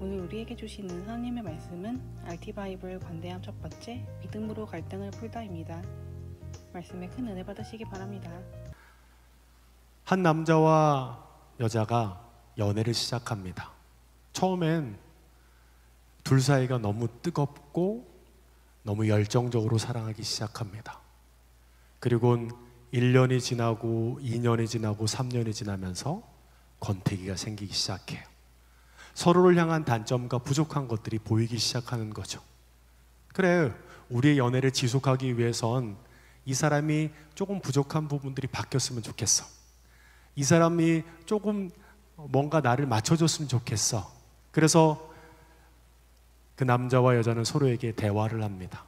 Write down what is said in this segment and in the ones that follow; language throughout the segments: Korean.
오늘 우리에게 주시는 하나님의 말씀은 RT 바이블 관대함 첫 번째 믿음으로 갈등을 풀다입니다. 말씀에 큰 은혜 받으시기 바랍니다. 한 남자와 여자가 연애를 시작합니다. 처음엔 둘 사이가 너무 뜨겁고 너무 열정적으로 사랑하기 시작합니다. 그리고 1년이 지나고 2년이 지나고 3년이 지나면서 권태기가 생기기 시작해요. 서로를 향한 단점과 부족한 것들이 보이기 시작하는 거죠. 그래, 우리의 연애를 지속하기 위해선 이 사람이 조금 부족한 부분들이 바뀌었으면 좋겠어. 이 사람이 조금 뭔가 나를 맞춰줬으면 좋겠어. 그래서 그 남자와 여자는 서로에게 대화를 합니다.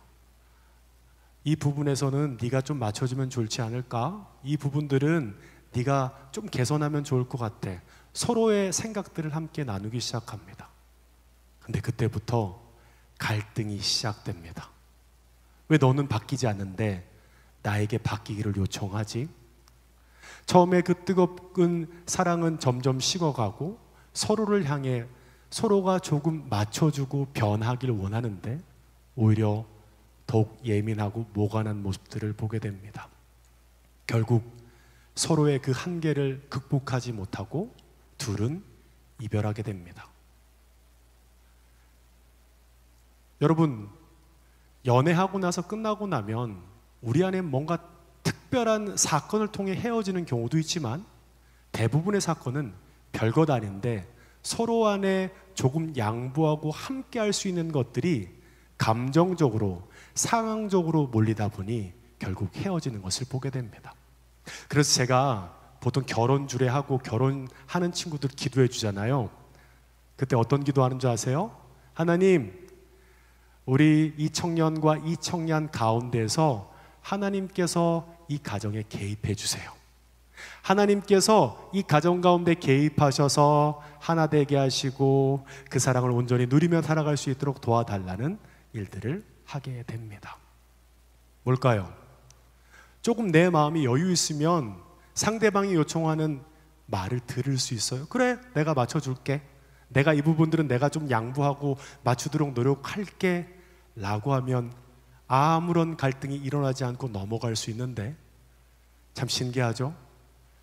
이 부분에서는 네가 좀 맞춰주면 좋지 않을까? 이 부분들은 네가 좀 개선하면 좋을 것 같아. 서로의 생각들을 함께 나누기 시작합니다. 근데 그때부터 갈등이 시작됩니다. 왜 너는 바뀌지 않는데 나에게 바뀌기를 요청하지? 처음에 그 뜨거운 사랑은 점점 식어가고 서로를 향해 서로가 조금 맞춰주고 변하기를 원하는데 오히려 더욱 예민하고 모관한 모습들을 보게 됩니다. 결국 서로의 그 한계를 극복하지 못하고 둘은 이별하게 됩니다. 여러분, 연애하고 나서 끝나고 나면 우리 안에 뭔가 특별한 사건을 통해 헤어지는 경우도 있지만 대부분의 사건은 별것 아닌데 서로 안에 조금 양보하고 함께 할 수 있는 것들이 감정적으로 상황적으로 몰리다 보니 결국 헤어지는 것을 보게 됩니다. 그래서 제가 보통 결혼 주례하고 결혼하는 친구들 기도해 주잖아요. 그때 어떤 기도하는 줄 아세요? 하나님, 우리 이 청년과 이 청년 가운데서 하나님께서 이 가정에 개입해 주세요. 하나님께서 이 가정 가운데 개입하셔서 하나 되게 하시고 그 사랑을 온전히 누리며 살아갈 수 있도록 도와달라는 일들을 하게 됩니다. 뭘까요? 조금 내 마음이 여유 있으면 상대방이 요청하는 말을 들을 수 있어요. 그래, 내가 맞춰줄게. 내가 이 부분들은 내가 좀 양보하고 맞추도록 노력할게 라고 하면 아무런 갈등이 일어나지 않고 넘어갈 수 있는데 참 신기하죠?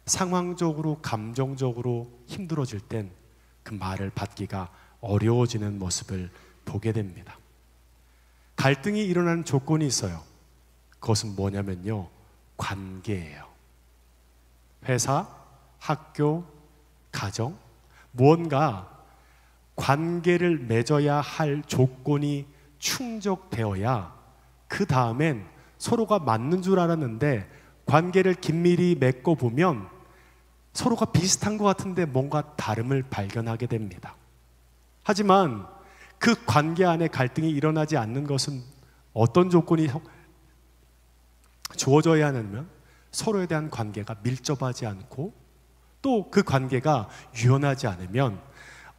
상황적으로 감정적으로 힘들어질 땐 그 말을 받기가 어려워지는 모습을 보게 됩니다. 갈등이 일어나는 조건이 있어요. 그것은 뭐냐면요, 관계예요. 회사, 학교, 가정, 무언가 관계를 맺어야 할 조건이 충족되어야 그 다음엔 서로가 맞는 줄 알았는데 관계를 긴밀히 맺고 보면 서로가 비슷한 것 같은데 뭔가 다름을 발견하게 됩니다. 하지만 그 관계 안에 갈등이 일어나지 않는 것은 어떤 조건이 주어져야 하냐면 서로에 대한 관계가 밀접하지 않고 또 그 관계가 유연하지 않으면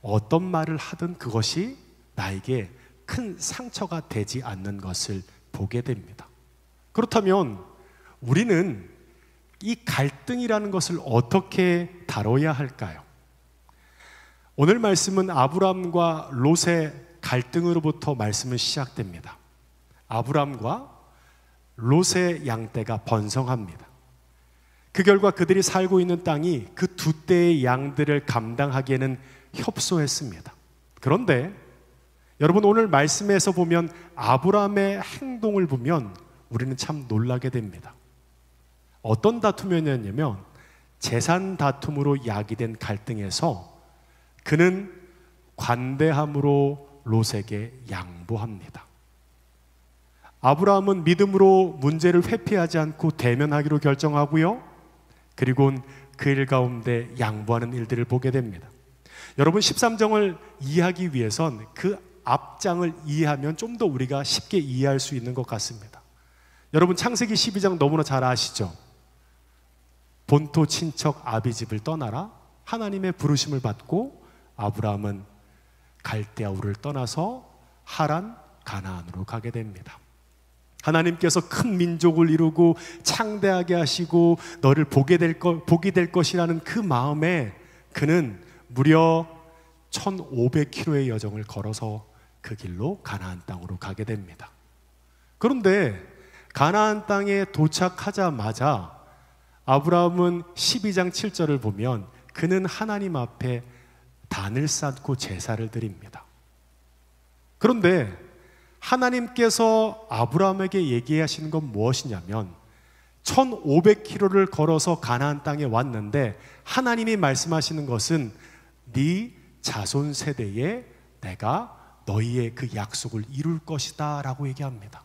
어떤 말을 하든 그것이 나에게 큰 상처가 되지 않는 것을 보게 됩니다. 그렇다면 우리는 이 갈등이라는 것을 어떻게 다뤄야 할까요? 오늘 말씀은 아브람과 롯의 갈등으로부터 말씀은 시작됩니다. 아브람과 롯의 양떼가 번성합니다. 그 결과 그들이 살고 있는 땅이 그 두 떼의 양들을 감당하기에는 협소했습니다. 그런데 여러분, 오늘 말씀에서 보면 아브람의 행동을 보면 우리는 참 놀라게 됩니다. 어떤 다툼이었냐면 재산 다툼으로 야기된 갈등에서 그는 관대함으로 롯에게 양보합니다. 아브라함은 믿음으로 문제를 회피하지 않고 대면하기로 결정하고요. 그리고 그 일 가운데 양보하는 일들을 보게 됩니다. 여러분, 13장을 이해하기 위해선 그 앞장을 이해하면 좀 더 우리가 쉽게 이해할 수 있는 것 같습니다. 여러분, 창세기 12장 너무나 잘 아시죠? 본토 친척 아비집을 떠나라 하나님의 부르심을 받고 아브라함은 갈대아 우를 떠나서 하란 가나안으로 가게 됩니다. 하나님께서 큰 민족을 이루고 창대하게 하시고 너를 보게 될 것이라는 그 마음에 그는 무려 1500km의 여정을 걸어서 그 길로 가나안 땅으로 가게 됩니다. 그런데 가나안 땅에 도착하자마자 아브라함은 12장 7절을 보면 그는 하나님 앞에 단을 쌓고 제사를 드립니다. 그런데 하나님께서 아브라함에게 얘기하시는 건 무엇이냐면 1500km를 걸어서 가나안 땅에 왔는데 하나님이 말씀하시는 것은 네 자손 세대에 내가 너희의 그 약속을 이룰 것이다 라고 얘기합니다.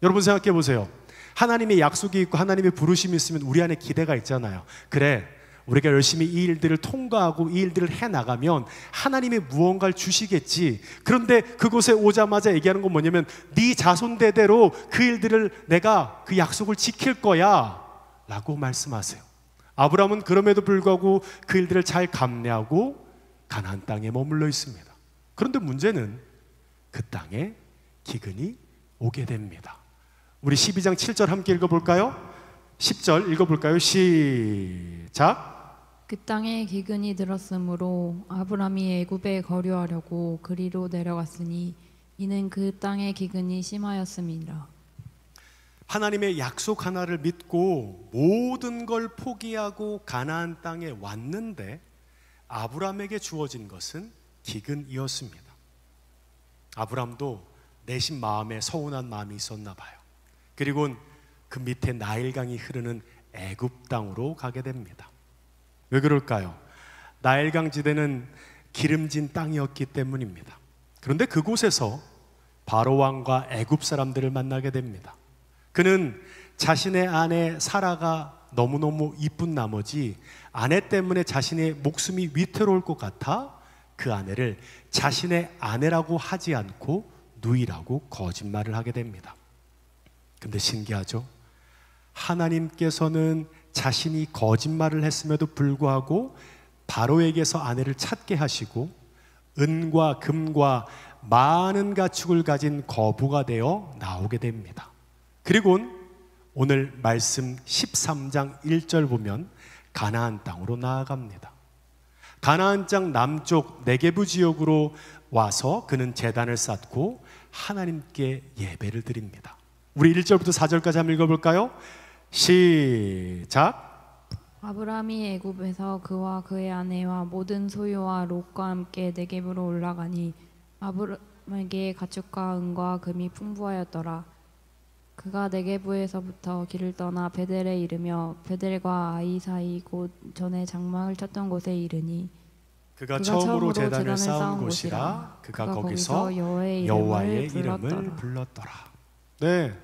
여러분 생각해 보세요. 하나님의 약속이 있고 하나님의 부르심이 있으면 우리 안에 기대가 있잖아요. 그래, 우리가 열심히 이 일들을 통과하고 이 일들을 해나가면 하나님이 무언가를 주시겠지. 그런데 그곳에 오자마자 얘기하는 건 뭐냐면 네 자손 대대로 그 일들을 내가 그 약속을 지킬 거야 라고 말씀하세요. 아브라함은 그럼에도 불구하고 그 일들을 잘 감내하고 가나안 땅에 머물러 있습니다. 그런데 문제는 그 땅에 기근이 오게 됩니다. 우리 12장 7절 함께 읽어볼까요? 10절 읽어볼까요? 시작. 그 땅에 기근이 들었으므로 아브람이 애굽에 거류하려고 그리로 내려갔으니 이는 그 땅의 기근이 심하였음이라. 하나님의 약속 하나를 믿고 모든 걸 포기하고 가나안 땅에 왔는데 아브람에게 주어진 것은 기근이었습니다. 아브람도 내심 마음에 서운한 마음이 있었나 봐요. 그리고 그 밑에 나일강이 흐르는 애굽 땅으로 가게 됩니다. 왜 그럴까요? 나일강 지대는 기름진 땅이었기 때문입니다. 그런데 그곳에서 바로 왕과 애굽 사람들을 만나게 됩니다. 그는 자신의 아내 사라가 너무너무 이쁜 나머지 아내 때문에 자신의 목숨이 위태로울 것 같아 그 아내를 자신의 아내라고 하지 않고 누이라고 거짓말을 하게 됩니다. 근데 신기하죠? 하나님께서는 자신이 거짓말을 했음에도 불구하고 바로에게서 아내를 찾게 하시고 은과 금과 많은 가축을 가진 거부가 되어 나오게 됩니다. 그리고 오늘 말씀 13장 1절 보면 가나안 땅으로 나아갑니다. 가나안 땅 남쪽 네게부 지역으로 와서 그는 제단을 쌓고 하나님께 예배를 드립니다. 우리 1절부터 4절까지 한번 읽어볼까요? 시작. 아브람이 애굽에서 그와 그의 아내와 모든 소유와 롯과 함께 네겝으로 올라가니 아브람에게 가축과 은과 금이 풍부하였더라. 그가 네게부에서부터 길을 떠나 베델에 이르며 베델과 아이 사이 곧 전에 장막을 쳤던 곳에 이르니 그가 처음으로 제단을 쌓은 곳이라. 그가 거기서 여호와의 이름을 불렀더라. 네,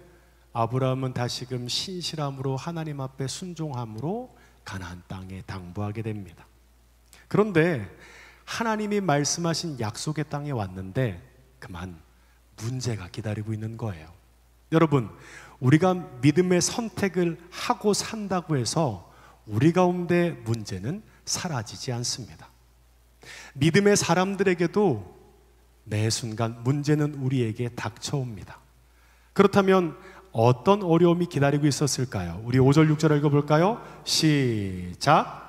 아브라함은 다시금 신실함으로 하나님 앞에 순종함으로 가나안 땅에 당부하게 됩니다. 그런데 하나님이 말씀하신 약속의 땅에 왔는데 그만 문제가 기다리고 있는 거예요. 여러분, 우리가 믿음의 선택을 하고 산다고 해서 우리 가운데 문제는 사라지지 않습니다. 믿음의 사람들에게도 매 순간 문제는 우리에게 닥쳐옵니다. 그렇다면 어떤 어려움이 기다리고 있었을까요? 우리 5절 6절 읽어볼까요? 시작.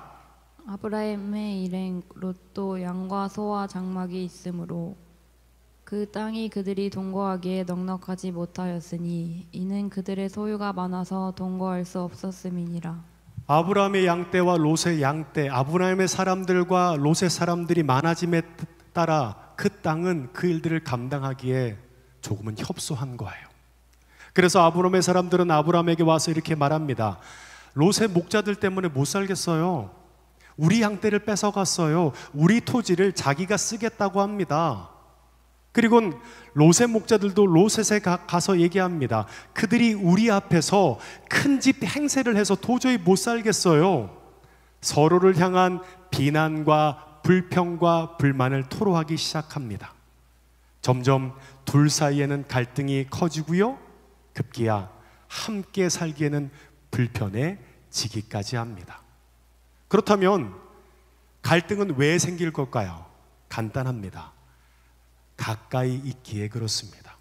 아브라함의 일행 롯도 양과 소와 장막이 있으므로 그 땅이 그들이 동거하기에 넉넉하지 못하였으니 이는 그들의 소유가 많아서 동거할 수 없었음이니라. 아브라함의 양떼와 롯의 양떼, 아브라함의 사람들과 롯의 사람들이 많아짐에 따라 그 땅은 그 일들을 감당하기에 조금은 협소한 거예요. 그래서 아브라함의 사람들은 아브라함에게 와서 이렇게 말합니다. 롯의 목자들 때문에 못 살겠어요. 우리 양떼를 뺏어갔어요. 우리 토지를 자기가 쓰겠다고 합니다. 그리고 롯의 목자들도 롯에 가서 얘기합니다. 그들이 우리 앞에서 큰 집 행세를 해서 도저히 못 살겠어요. 서로를 향한 비난과 불평과 불만을 토로하기 시작합니다. 점점 둘 사이에는 갈등이 커지고요. 급기야 함께 살기에는 불편해지기까지 합니다. 그렇다면 갈등은 왜 생길 걸까요? 간단합니다. 가까이 있기에 그렇습니다.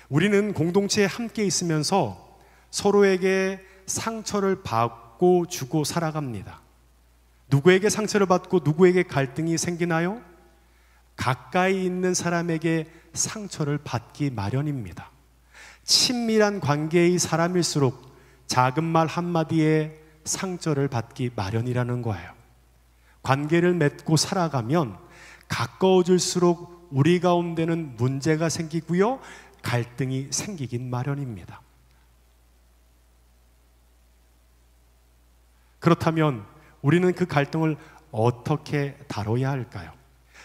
우리는 공동체에 함께 있으면서 서로에게 상처를 받고 주고 살아갑니다. 누구에게 상처를 받고 누구에게 갈등이 생기나요? 가까이 있는 사람에게 상처를 받기 마련입니다. 친밀한 관계의 사람일수록 작은 말 한마디에 상처를 받기 마련이라는 거예요. 관계를 맺고 살아가면 가까워질수록 우리 가운데는 문제가 생기고요, 갈등이 생기긴 마련입니다. 그렇다면 우리는 그 갈등을 어떻게 다뤄야 할까요?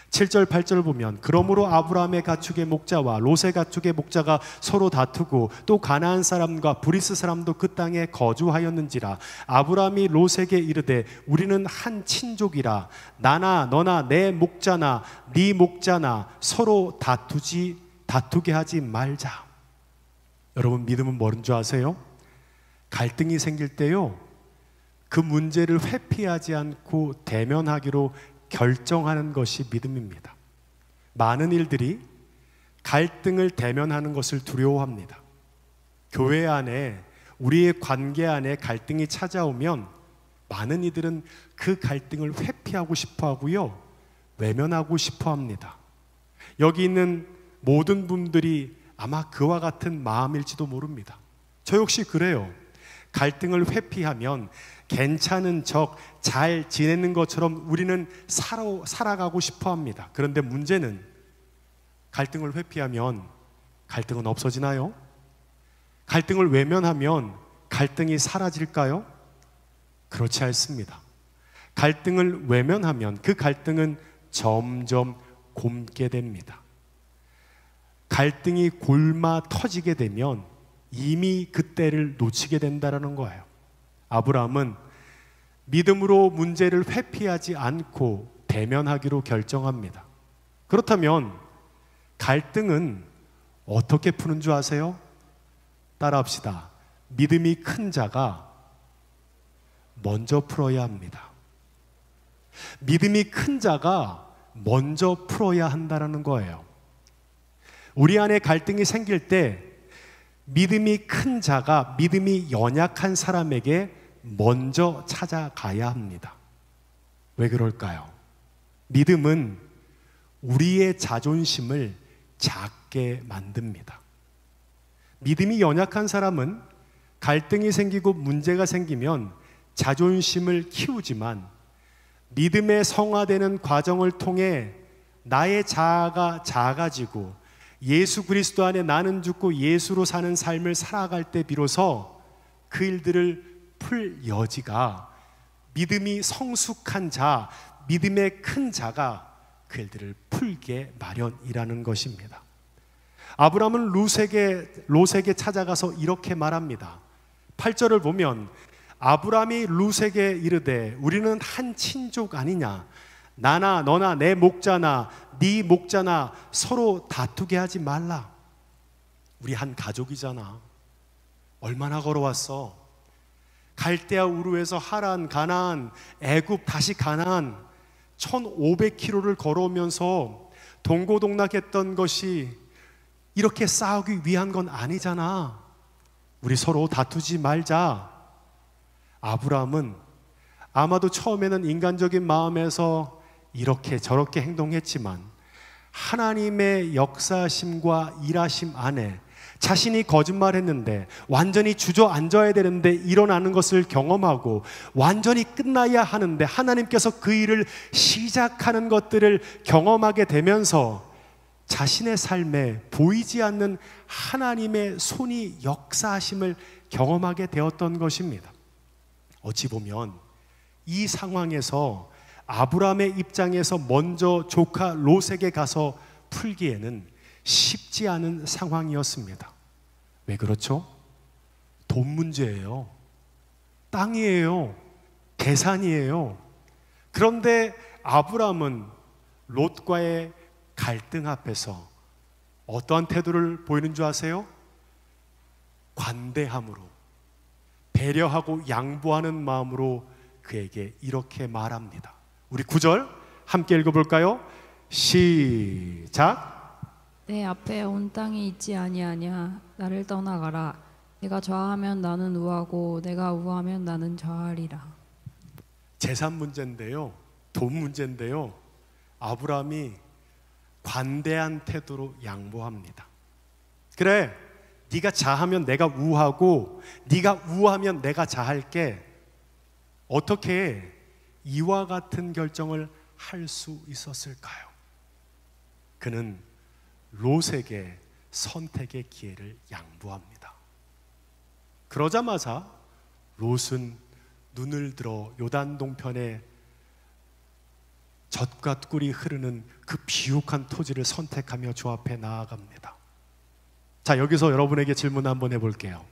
7절, 8절 보면 그러므로 아브라함의 가축의 목자와 롯의 가축의 목자가 서로 다투고 또 가나안 사람과 브리스 사람도 그 땅에 거주하였는지라. 아브라함이 롯에게 이르되 우리는 한 친족이라 나나 너나 내 목자나 네 목자나 서로 다투게 하지 말자. 여러분, 믿음은 뭐인 줄 아세요? 갈등이 생길 때요, 그 문제를 회피하지 않고 대면하기로 결정하는 것이 믿음입니다. 많은 일들이 갈등을 대면하는 것을 두려워합니다. 교회 안에, 우리의 관계 안에 갈등이 찾아오면 많은 이들은 그 갈등을 회피하고 싶어 하고요, 외면하고 싶어 합니다. 여기 있는 모든 분들이 아마 그와 같은 마음일지도 모릅니다. 저 역시 그래요. 갈등을 회피하면 괜찮은 척 잘 지내는 것처럼 우리는 살아가고 싶어 합니다. 그런데 문제는 갈등을 회피하면 갈등은 없어지나요? 갈등을 외면하면 갈등이 사라질까요? 그렇지 않습니다. 갈등을 외면하면 그 갈등은 점점 곪게 됩니다. 갈등이 골마 터지게 되면 이미 그때를 놓치게 된다는 거예요. 아브라함은 믿음으로 문제를 회피하지 않고 대면하기로 결정합니다. 그렇다면 갈등은 어떻게 푸는 줄 아세요? 따라합시다. 믿음이 큰 자가 먼저 풀어야 합니다. 믿음이 큰 자가 먼저 풀어야 한다는 거예요. 우리 안에 갈등이 생길 때 믿음이 큰 자가 믿음이 연약한 사람에게 먼저 찾아가야 합니다. 왜 그럴까요? 믿음은 우리의 자존심을 작게 만듭니다. 믿음이 연약한 사람은 갈등이 생기고 문제가 생기면 자존심을 키우지만 믿음의 성화되는 과정을 통해 나의 자아가 작아지고 예수 그리스도 안에 나는 죽고 예수로 사는 삶을 살아갈 때 비로소 그 일들을 풀 여지가, 믿음이 성숙한 자, 믿음의 큰 자가 그 일들을 풀게 마련이라는 것입니다. 아브라함은 롯에게 찾아가서 이렇게 말합니다. 8절을 보면 아브라함이 롯에게 이르되 우리는 한 친족 아니냐, 나나 너나 내 목자나 네 목자나 서로 다투게 하지 말라. 우리 한 가족이잖아. 얼마나 걸어왔어. 갈대아 우르에서 하란, 가나안, 애굽, 다시 가나안 1500km를 걸어오면서 동고동락했던 것이 이렇게 싸우기 위한 건 아니잖아. 우리 서로 다투지 말자. 아브라함은 아마도 처음에는 인간적인 마음에서 이렇게 저렇게 행동했지만 하나님의 역사심과 일하심 안에 자신이 거짓말했는데 완전히 주저앉아야 되는데 일어나는 것을 경험하고 완전히 끝나야 하는데 하나님께서 그 일을 시작하는 것들을 경험하게 되면서 자신의 삶에 보이지 않는 하나님의 손이 역사하심을 경험하게 되었던 것입니다. 어찌 보면 이 상황에서 아브라함의 입장에서 먼저 조카 롯에게 가서 풀기에는 쉽지 않은 상황이었습니다. 왜 그렇죠? 돈 문제예요. 땅이에요. 재산이에요. 그런데 아브라함은 롯과의 갈등 앞에서 어떠한 태도를 보이는 줄 아세요? 관대함으로, 배려하고 양보하는 마음으로 그에게 이렇게 말합니다. 우리 9절 함께 읽어볼까요? 시작. 내 앞에 온 땅이 있지 아니하냐. 나를 떠나가라. 내가 좌하면 나는 우하고 내가 우하면 나는 좌하리라. 재산 문제인데요, 돈 문제인데요, 아브라함이 관대한 태도로 양보합니다. 그래, 네가 자하면 내가 우하고 네가 우하면 내가 자할게. 어떻게 이와 같은 결정을 할 수 있었을까요? 그는 롯에게 선택의 기회를 양보합니다. 그러자마자 롯은 눈을 들어 요단 동편에 젖과 꿀이 흐르는 그 비옥한 토지를 선택하며 주 앞에 나아갑니다. 자, 여기서 여러분에게 질문 한번 해볼게요.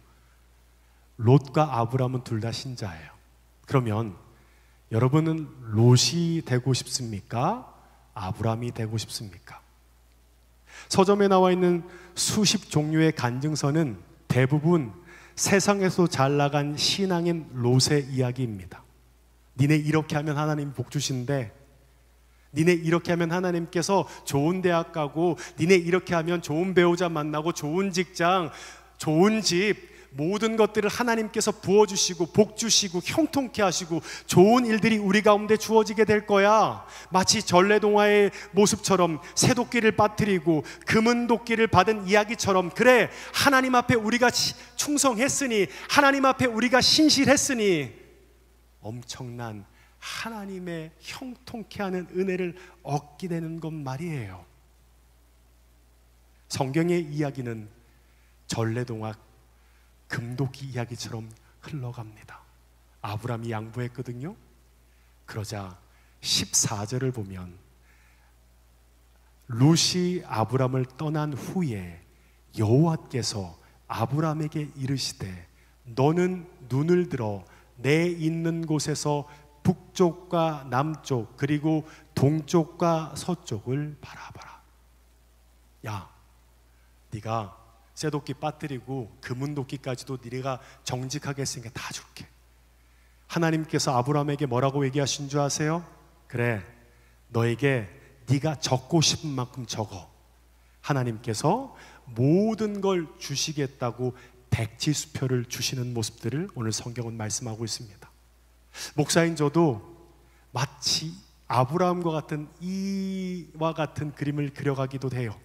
롯과 아브라함은 둘 다 신자예요. 그러면 여러분은 롯이 되고 싶습니까? 아브라함이 되고 싶습니까? 서점에 나와 있는 수십 종류의 간증서는 대부분 세상에서 잘 나간 신앙인 롯의 이야기입니다. 니네 이렇게 하면 하나님 복 주신대. 니네 이렇게 하면 하나님께서 좋은 대학 가고, 니네 이렇게 하면 좋은 배우자 만나고, 좋은 직장, 좋은 집, 모든 것들을 하나님께서 부어주시고 복 주시고 형통케 하시고 좋은 일들이 우리 가운데 주어지게 될 거야. 마치 전래동화의 모습처럼 새도끼를 빠뜨리고 금은도끼를 받은 이야기처럼, 그래, 하나님 앞에 우리가 충성했으니, 하나님 앞에 우리가 신실했으니 엄청난 하나님의 형통케 하는 은혜를 얻게 되는 것 말이에요. 성경의 이야기는 전래동화 금도끼 이야기처럼 흘러갑니다. 아브라함이 양보했거든요. 그러자 14절을 보면 롯이 아브라함을 떠난 후에 여호와께서 아브라함에게 이르시되 너는 눈을 들어 내 있는 곳에서 북쪽과 남쪽 그리고 동쪽과 서쪽을 바라봐라. 야, 네가 쇠도끼 빠뜨리고 금은도끼까지도 네가 정직하게 했으니까 다 줄게. 하나님께서 아브라함에게 뭐라고 얘기하신 줄 아세요? 그래, 너에게 네가 적고 싶은 만큼 적어. 하나님께서 모든 걸 주시겠다고 백지수표를 주시는 모습들을 오늘 성경은 말씀하고 있습니다. 목사인 저도 마치 아브라함과 같은 이와 같은 그림을 그려가기도 해요.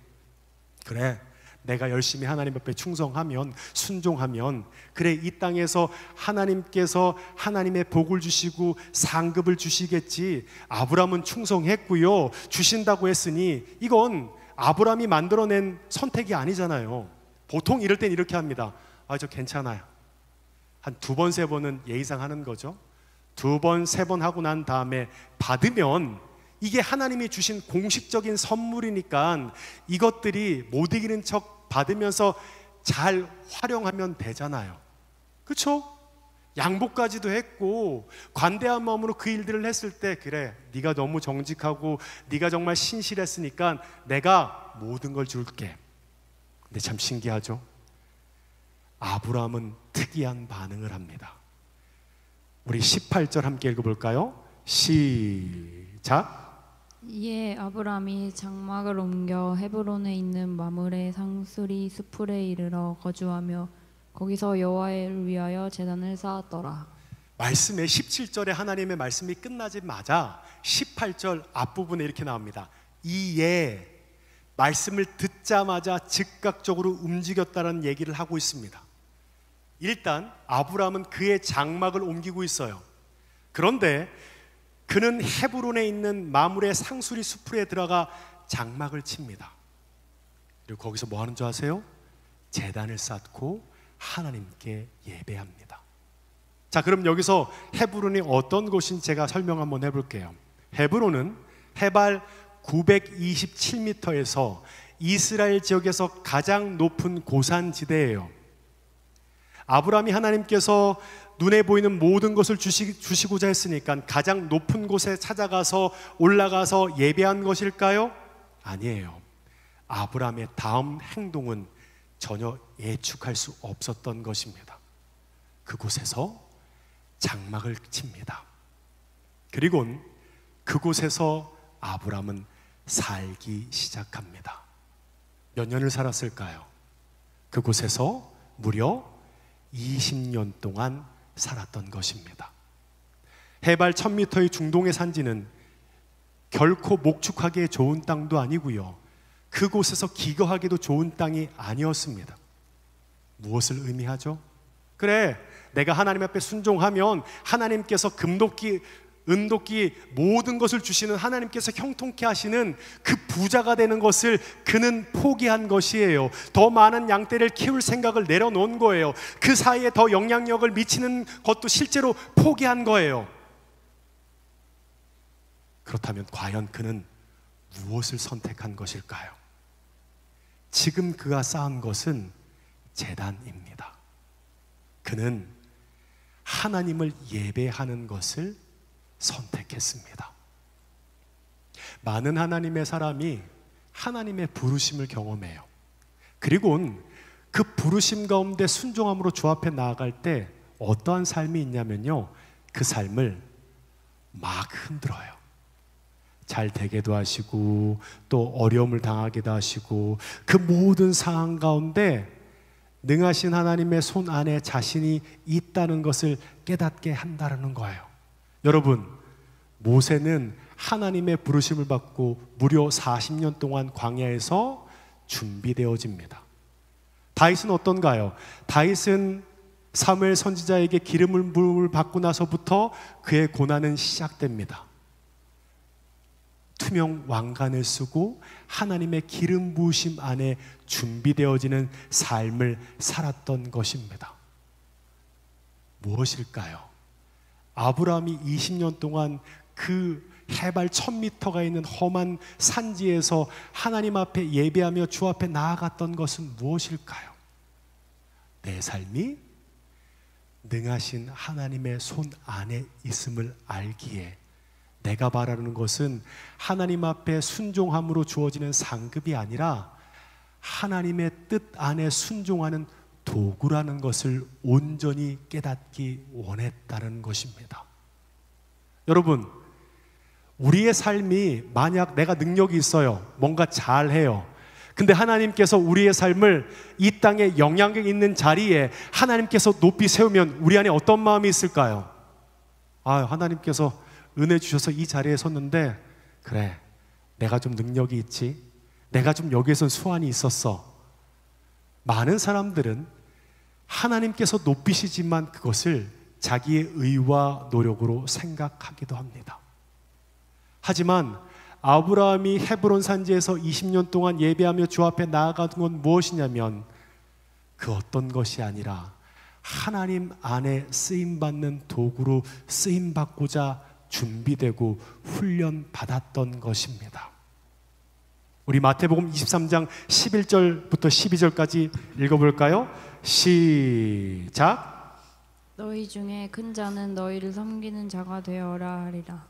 그래, 내가 열심히 하나님 앞에 충성하면, 순종하면, 그래, 이 땅에서 하나님께서 하나님의 복을 주시고 상급을 주시겠지. 아브라함은 충성했고요, 주신다고 했으니 이건 아브라함이 만들어낸 선택이 아니잖아요. 보통 이럴 땐 이렇게 합니다. 아, 저 괜찮아요. 한 두 번, 세 번은 예의상 하는 거죠. 두 번, 세 번 하고 난 다음에 받으면 이게 하나님이 주신 공식적인 선물이니까 이것들이 못 이기는 척 받으면서 잘 활용하면 되잖아요. 그렇죠? 양보까지도 했고 관대한 마음으로 그 일들을 했을 때, 그래, 네가 너무 정직하고 네가 정말 신실했으니까 내가 모든 걸 줄게. 근데 참 신기하죠? 아브라함은 특이한 반응을 합니다. 우리 18절 함께 읽어볼까요? 시작. 이에 아브라함이 장막을 옮겨 헤브론에 있는 마므레 상수리 수풀에 이르러 거주하며 거기서 여호와를 위하여 제단을 쌓았더라. 말씀의 17절에 하나님의 말씀이 끝나자마자 18절 앞부분에 이렇게 나옵니다. 이에 말씀을 듣자마자 즉각적으로 움직였다는 얘기를 하고 있습니다. 일단 아브라함은 그의 장막을 옮기고 있어요. 그런데 그는 헤브론에 있는 마므레 상수리 수풀에 들어가 장막을 칩니다. 그리고 거기서 뭐 하는 줄 아세요? 제단을 쌓고 하나님께 예배합니다. 자, 그럼 여기서 헤브론이 어떤 곳인지 제가 설명 한번 해볼게요. 헤브론은 해발 927m에서 이스라엘 지역에서 가장 높은 고산지대예요. 아브라함이 하나님께서 눈에 보이는 모든 것을 주시고자 했으니까 가장 높은 곳에 찾아가서 올라가서 예배한 것일까요? 아니에요. 아브라함의 다음 행동은 전혀 예측할 수 없었던 것입니다. 그곳에서 장막을 칩니다. 그리고는 그곳에서 아브라함은 살기 시작합니다. 몇 년을 살았을까요? 그곳에서 무려 20년 동안 살았던 것입니다. 해발 1000m의 중동의 산지는 결코 목축하기에 좋은 땅도 아니고요, 그곳에서 기거하기도 좋은 땅이 아니었습니다. 무엇을 의미하죠? 그래, 내가 하나님 앞에 순종하면 하나님께서 금도끼, 은도끼 모든 것을 주시는 하나님께서 형통케 하시는 그 부자가 되는 것을 그는 포기한 것이에요. 더 많은 양떼를 키울 생각을 내려놓은 거예요. 그 사이에 더 영향력을 미치는 것도 실제로 포기한 거예요. 그렇다면 과연 그는 무엇을 선택한 것일까요? 지금 그가 쌓은 것은 제단입니다. 그는 하나님을 예배하는 것을 선택했습니다. 많은 하나님의 사람이 하나님의 부르심을 경험해요. 그리고는 그 부르심 가운데 순종함으로 주 앞에 나아갈 때 어떠한 삶이 있냐면요, 그 삶을 막 흔들어요. 잘 되게도 하시고 또 어려움을 당하기도 하시고, 그 모든 상황 가운데 능하신 하나님의 손 안에 자신이 있다는 것을 깨닫게 한다는 거예요. 여러분, 모세는 하나님의 부르심을 받고 무려 40년 동안 광야에서 준비되어집니다. 다윗은 어떤가요? 다윗은 사무엘 선지자에게 기름을 부음을 받고 나서부터 그의 고난은 시작됩니다. 투명 왕관을 쓰고 하나님의 기름 부으심 안에 준비되어지는 삶을 살았던 것입니다. 무엇일까요? 아브라함이 20년 동안 그 해발 1000m가 있는 험한 산지에서 하나님 앞에 예배하며 주 앞에 나아갔던 것은 무엇일까요? 내 삶이 능하신 하나님의 손 안에 있음을 알기에 내가 바라는 것은 하나님 앞에 순종함으로 주어지는 상급이 아니라 하나님의 뜻 안에 순종하는 도구라는 것을 온전히 깨닫기 원했다는 것입니다. 여러분, 우리의 삶이 만약 내가 능력이 있어요, 뭔가 잘해요, 근데 하나님께서 우리의 삶을 이 땅에 영향력 있는 자리에 하나님께서 높이 세우면 우리 안에 어떤 마음이 있을까요? 하나님께서 은혜 주셔서 이 자리에 섰는데, 그래, 내가 좀 능력이 있지, 내가 좀 여기에선 수완이 있었어. 많은 사람들은 하나님께서 높이시지만 그것을 자기의 의와 노력으로 생각하기도 합니다. 하지만 아브라함이 헤브론 산지에서 20년 동안 예배하며 주 앞에 나아가는 건 무엇이냐면 그 어떤 것이 아니라 하나님 안에 쓰임받는 도구로 쓰임받고자 준비되고 훈련받았던 것입니다. 우리 마태복음 23장 11절부터 12절까지 읽어볼까요? 시작. 너희 중에 큰 자는 너희를 섬기는 자가 되어라 하리라.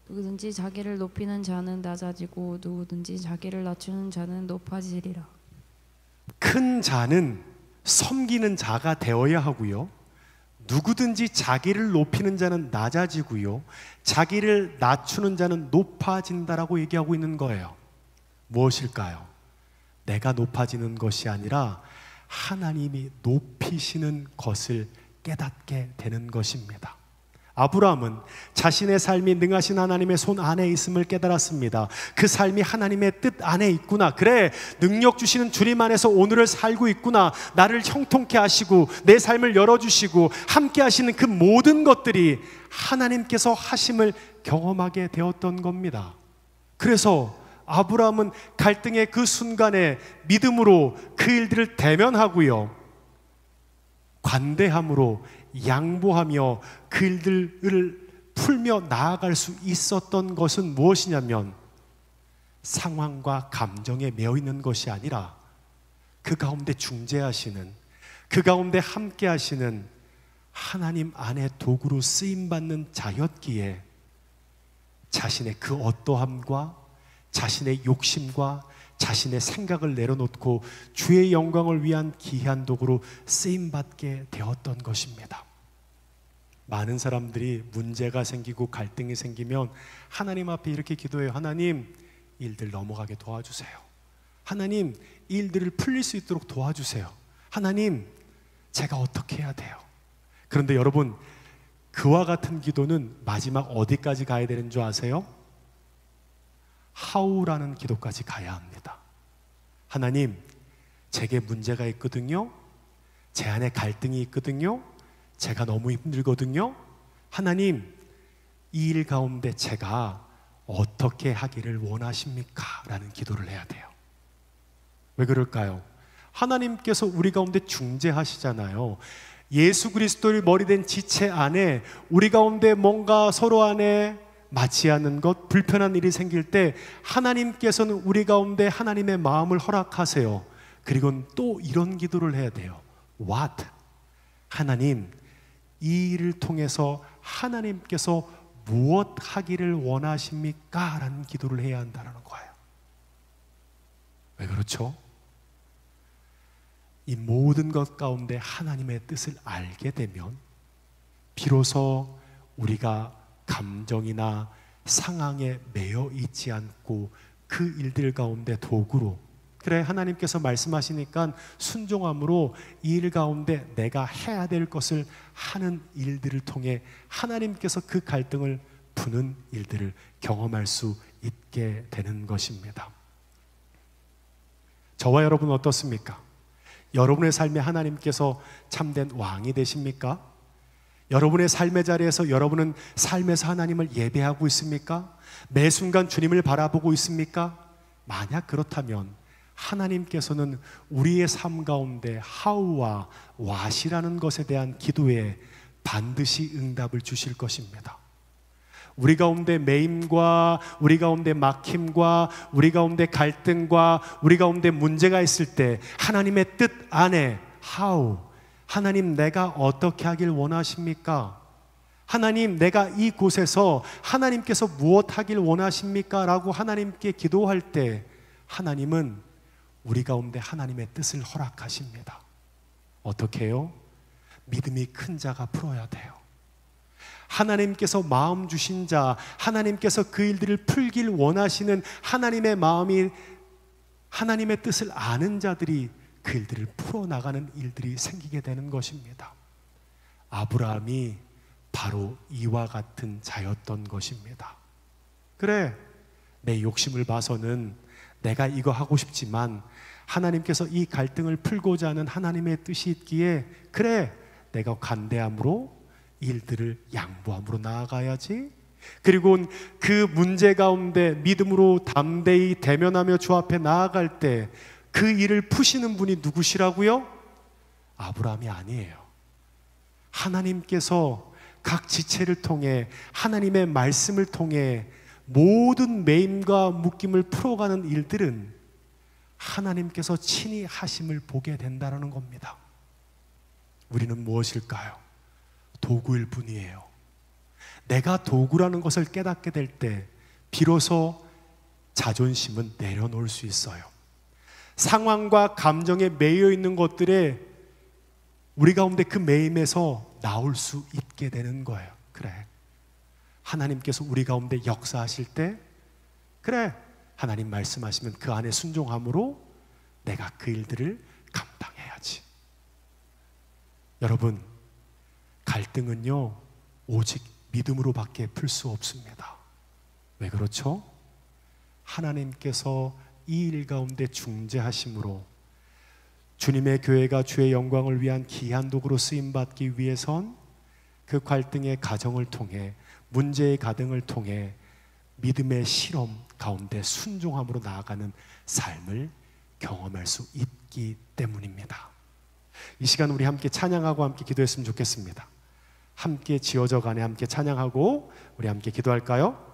누구든지 자기를 높이는 자는 낮아지고 누구든지 자기를 낮추는 자는 높아지리라. 큰 자는 섬기는 자가 되어야 하고요, 누구든지 자기를 높이는 자는 낮아지고요, 자기를 낮추는 자는 높아진다라고 얘기하고 있는 거예요. 무엇일까요? 내가 높아지는 것이 아니라 하나님이 높이시는 것을 깨닫게 되는 것입니다. 아브라함은 자신의 삶이 능하신 하나님의 손 안에 있음을 깨달았습니다. 그 삶이 하나님의 뜻 안에 있구나. 그래, 능력 주시는 주님 안에서 오늘을 살고 있구나. 나를 형통케 하시고 내 삶을 열어주시고 함께 하시는 그 모든 것들이 하나님께서 하심을 경험하게 되었던 겁니다. 그래서 아브라함은 갈등의 그 순간에 믿음으로 그 일들을 대면하고요, 관대함으로 양보하며 그 일들을 풀며 나아갈 수 있었던 것은 무엇이냐면 상황과 감정에 매여 있는 것이 아니라 그 가운데 중재하시는, 그 가운데 함께 하시는 하나님 안에 도구로 쓰임받는 자였기에 자신의 그 어떠함과 자신의 욕심과 자신의 생각을 내려놓고 주의 영광을 위한 귀한 도구로 쓰임받게 되었던 것입니다. 많은 사람들이 문제가 생기고 갈등이 생기면 하나님 앞에 이렇게 기도해요. 하나님, 일들 넘어가게 도와주세요. 하나님, 일들을 풀릴 수 있도록 도와주세요. 하나님, 제가 어떻게 해야 돼요? 그런데 여러분, 그와 같은 기도는 마지막 어디까지 가야 되는 줄 아세요? 하우라는 기도까지 가야 합니다. 하나님, 제게 문제가 있거든요. 제 안에 갈등이 있거든요. 제가 너무 힘들거든요. 하나님, 이 일 가운데 제가 어떻게 하기를 원하십니까? 라는 기도를 해야 돼요. 왜 그럴까요? 하나님께서 우리 가운데 중재하시잖아요. 예수 그리스도를 머리된 지체 안에 우리 가운데 뭔가 서로 안에 맞지 않는 것, 불편한 일이 생길 때 하나님께서는 우리 가운데 하나님의 마음을 허락하세요. 그리고 또 이런 기도를 해야 돼요. What? 하나님, 이 일을 통해서 하나님께서 무엇 하기를 원하십니까? 라는 기도를 해야 한다는 거예요. 왜 그렇죠? 이 모든 것 가운데 하나님의 뜻을 알게 되면 비로소 우리가 감정이나 상황에 매여 있지 않고 그 일들 가운데 도구로, 그래 하나님께서 말씀하시니까 순종함으로 이 일 가운데 내가 해야 될 것을 하는 일들을 통해 하나님께서 그 갈등을 푸는 일들을 경험할 수 있게 되는 것입니다. 저와 여러분 어떻습니까? 여러분의 삶에 하나님께서 참된 왕이 되십니까? 여러분의 삶의 자리에서 여러분은 삶에서 하나님을 예배하고 있습니까? 매 순간 주님을 바라보고 있습니까? 만약 그렇다면 하나님께서는 우리의 삶 가운데 하우와 왓이라는 것에 대한 기도에 반드시 응답을 주실 것입니다. 우리 가운데 매임과 우리 가운데 막힘과 우리 가운데 갈등과 우리 가운데 문제가 있을 때 하나님의 뜻 안에 how, 하나님 내가 어떻게 하길 원하십니까? 하나님 내가 이곳에서 하나님께서 무엇 하길 원하십니까? 라고 하나님께 기도할 때 하나님은 우리 가운데 하나님의 뜻을 허락하십니다. 어떻게 해요? 믿음이 큰 자가 풀어야 돼요. 하나님께서 마음 주신 자, 하나님께서 그 일들을 풀길 원하시는 하나님의 마음이, 하나님의 뜻을 아는 자들이 그 일들을 풀어나가는 일들이 생기게 되는 것입니다. 아브라함이 바로 이와 같은 자였던 것입니다. 그래, 내 욕심을 봐서는 내가 이거 하고 싶지만 하나님께서 이 갈등을 풀고자 하는 하나님의 뜻이 있기에 그래, 내가 간대함으로 일들을 양보함으로 나아가야지. 그리고 그 문제 가운데 믿음으로 담대히 대면하며 주 앞에 나아갈 때 그 일을 푸시는 분이 누구시라고요? 아브라함이 아니에요. 하나님께서 각 지체를 통해 하나님의 말씀을 통해 모든 매임과 묶임을 풀어가는 일들은 하나님께서 친히 하심을 보게 된다는 겁니다. 우리는 무엇일까요? 도구일 뿐이에요. 내가 도구라는 것을 깨닫게 될 때 비로소 자존심은 내려놓을 수 있어요. 상황과 감정에 매여 있는 것들에 우리 가운데 그 매임에서 나올 수 있게 되는 거예요. 그래, 하나님께서 우리 가운데 역사하실 때 그래, 하나님 말씀하시면 그 안에 순종함으로 내가 그 일들을 감당해야지. 여러분, 갈등은요 오직 믿음으로밖에 풀 수 없습니다. 왜 그렇죠? 하나님께서 이 일 가운데 중재하심으로 주님의 교회가 주의 영광을 위한 귀한 도구로 쓰임받기 위해선 그 갈등의 가정을 통해, 문제의 가등을 통해 믿음의 실험 가운데 순종함으로 나아가는 삶을 경험할 수 있기 때문입니다. 이 시간 우리 함께 찬양하고 함께 기도했으면 좋겠습니다. 함께 지어져 가네 함께 찬양하고 우리 함께 기도할까요?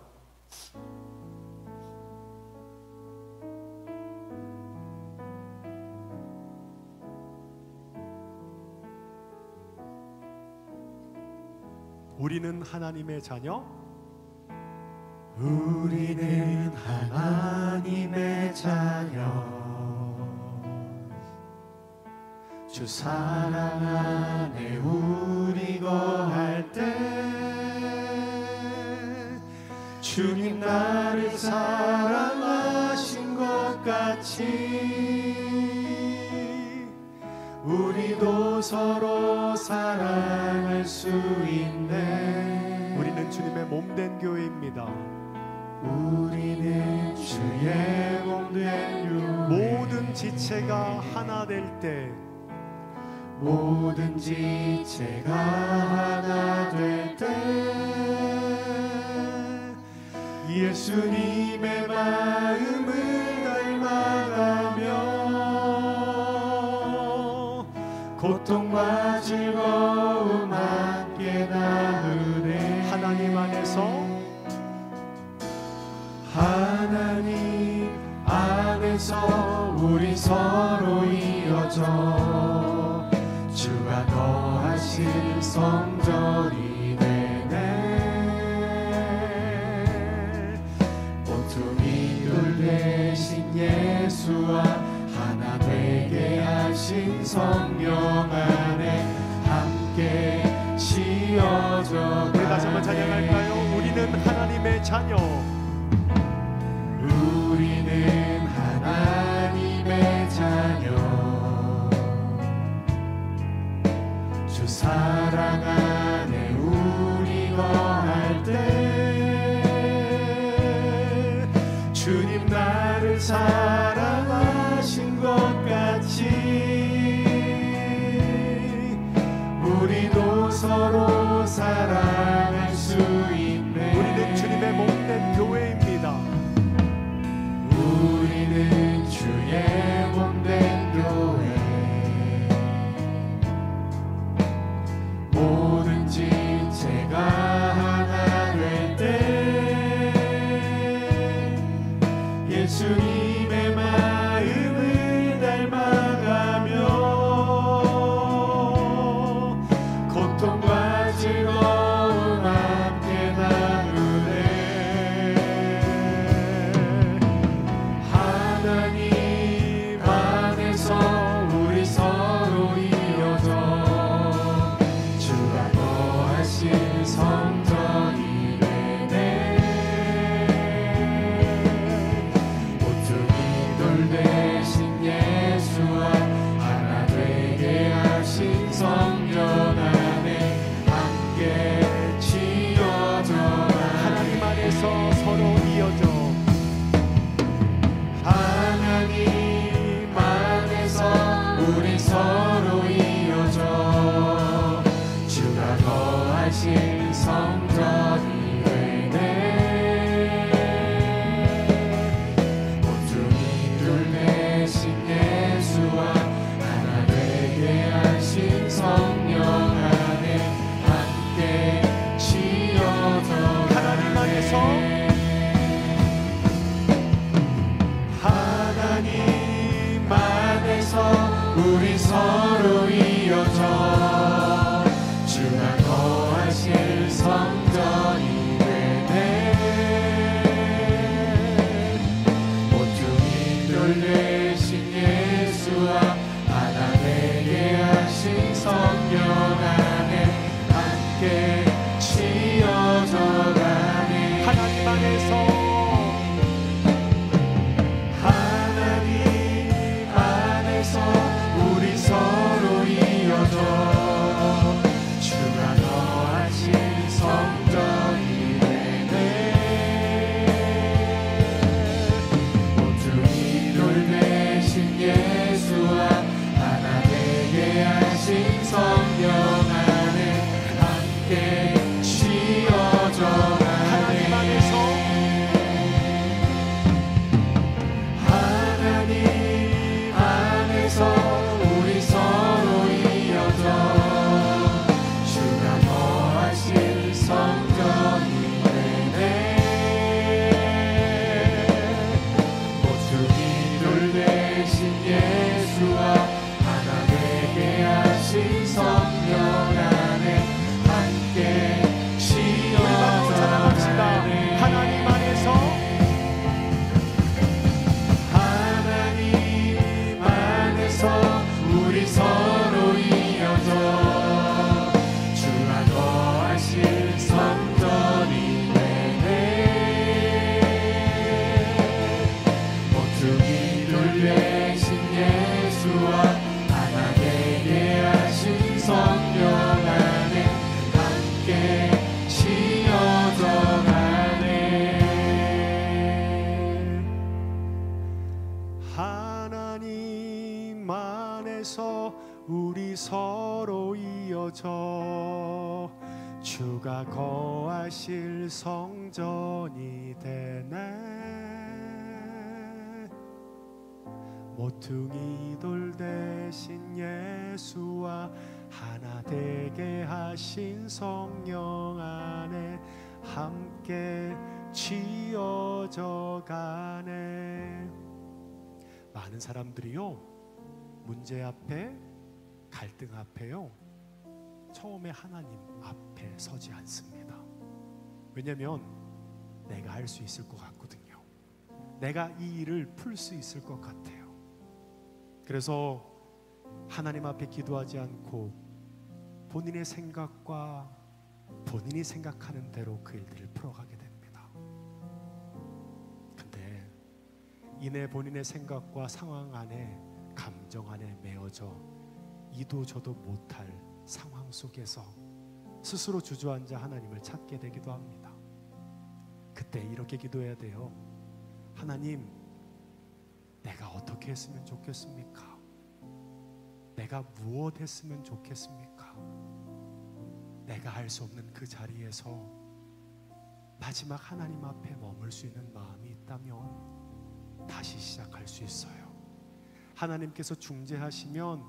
우리는 하나님의 자녀, 우리는 하나님의 자녀, 주 사랑 안에 우리 거할 때 주님 나를 사랑하신 것 같이 우리도 서로 사랑할 수 있네. 우리는 주님의 몸된 교회입니다. 우리는 주의 몸된 교회. 모든 지체가 하나 될 때, 모든 지체가 하나 될 때, 예수님의 마음을 닮아가며 고통과 즐거움 함께 나누네. 하나님 안에서 우리 서로 이어져 주가 더하신 성전이 되네. 모퉁이 돌 대신 예수와 하나 되게 하신 성령 안에 함께 씌어져. 우리 다시 한번 찬양할까요? 우리는 하나님의 자녀. 우리는 하나님의 자녀. 주 사랑 안에 우리 거할 때 주님 나를 사랑하신 것 같이 우리도 서로 사랑할 수 있네. 우리는 주님의 몸된 교회입니다. 우리는 주의 몸된 교회. 모든 지체가 하나 될 때 예수님의 마음을 닮아가며 고통과 즐거움 함께 나누네. 하나님 안에서 우리 서로 이어져 주가 거하신 성전이 되네. 모퉁이 돌 대신 예수와 하나 되게 하신 성전 안에 함께 지어져. 하나님 안에서 서로 이어져 하나님 안에서 우리 서로 이어져 주가 거하신 성전이 되네. 모퉁이 돌 대신 예수와 하나 되게 하신 성령 안에 함께 지어져. 하나님 안에서 하나님 안에서 우리 서로 이어져 주가 거하실 성전이 되네. 모퉁이 돌 대신 예수와 하나 되게 하신 성령 안에 함께 지어져 가네. 하나님 안에서 하나님 안에서 우리 서로 이어져 주가 거하신 성전이 되네. 모퉁이 돌 대신 예수와 하나 되게 하신 성령 안에 함께 지어져 하나님 가네. 안에서 하나님 안에서 우리 서로 이어져 주가 거하실 성전이 되네. 모퉁이 돌 대신 예수와 하나 되게 하신 성령 안에 함께 우리 박수 찬양합시다. 지어져 하나님 안에서 하나님 안에서 우리 서로 이어져 주가 거하실 성전이 되네. 모퉁이 돌 대신 예수와 하나 되게 하나님 안에서 우리 서로 이어져 주가 거하실 성전이 되네. 모퉁이 돌 대신 예수와 하나 되게 하신 성령 안에 함께 지어져 가네. 많은 사람들이요, 문제 앞에, 갈등 앞에요, 처음에 하나님 앞에 서지 않습니다. 왜냐하면 내가 할 수 있을 것 같거든요. 내가 이 일을 풀 수 있을 것 같아요. 그래서 하나님 앞에 기도하지 않고 본인의 생각과 본인이 생각하는 대로 그 일들을 풀어가게 됩니다. 근데 이내 본인의 생각과 상황 안에, 감정 안에 매어져 이도 저도 못할 상황 속에서 스스로 주저앉아 하나님을 찾게 되기도 합니다. 그때 이렇게 기도해야 돼요. 하나님, 내가 어떻게 했으면 좋겠습니까? 내가 무엇 했으면 좋겠습니까? 내가 할 수 없는 그 자리에서 마지막 하나님 앞에 머물 수 있는 마음이 있다면 다시 시작할 수 있어요. 하나님께서 중재하시면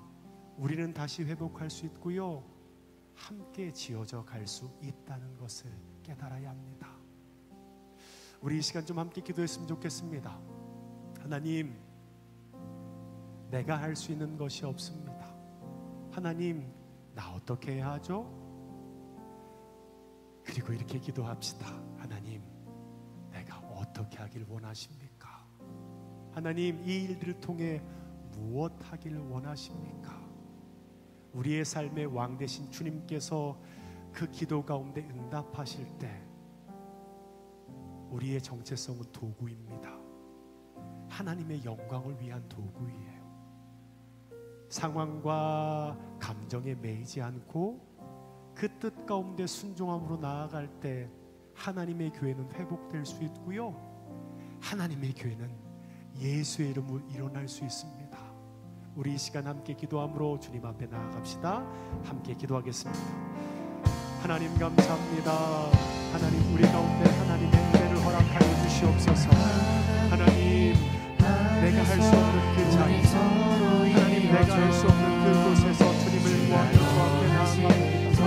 우리는 다시 회복할 수 있고요, 함께 지어져 갈 수 있다는 것을 깨달아야 합니다. 우리 이 시간 좀 함께 기도했으면 좋겠습니다. 하나님, 내가 할 수 있는 것이 없습니다. 하나님, 나 어떻게 해야 하죠? 그리고 이렇게 기도합시다. 하나님, 내가 어떻게 하길 원하십니까? 하나님, 이 일들을 통해 무엇 하길 원하십니까? 우리의 삶의 왕 되신 주님께서 그 기도 가운데 응답하실 때 우리의 정체성은 도구입니다. 하나님의 영광을 위한 도구이에요. 상황과 감정에 매이지 않고 그 뜻 가운데 순종함으로 나아갈 때 하나님의 교회는 회복될 수 있고요, 하나님의 교회는 예수의 이름으로 일어날 수 있습니다. 우리 이 시간 함께 기도함으로 주님 앞에 나아갑시다. 함께 기도하겠습니다. 하나님 감사합니다. 하나님, 우리 가운데 하나님의 은혜를 허락하여 주시옵소서. 하나님, 내가 할 수 없는 그 자리에서, 하나님, 내가 할 수 없는 그곳에서 주님을 구하며 주 앞에 나아갑니다.